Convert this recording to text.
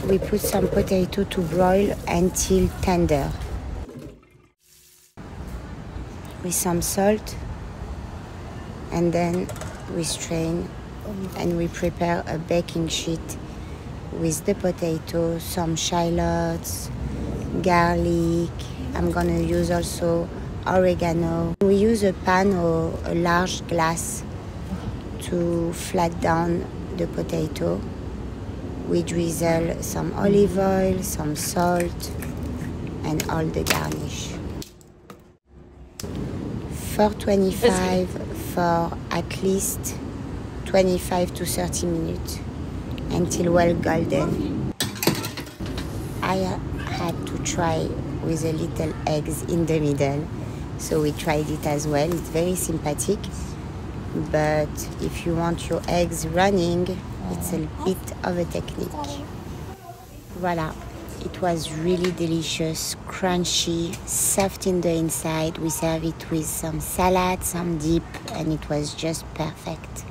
we put some potato to broil until tender. With some salt, and then we strain and we prepare a baking sheet with the potato, some shallots, garlic. I'm gonna use also oregano. We use a pan or a large glass to flat down the potato. We drizzle some olive oil, some salt, and all the garnish. 425 for at least 25 to 30 minutes until well golden. I had to try with a little eggs in the middle, so we tried it as well. It's very sympathetic, but if you want your eggs running, it's a bit of a technique. Voila, it was really delicious, crunchy, soft in the inside. We serve it with some salad, some dip, and it was just perfect.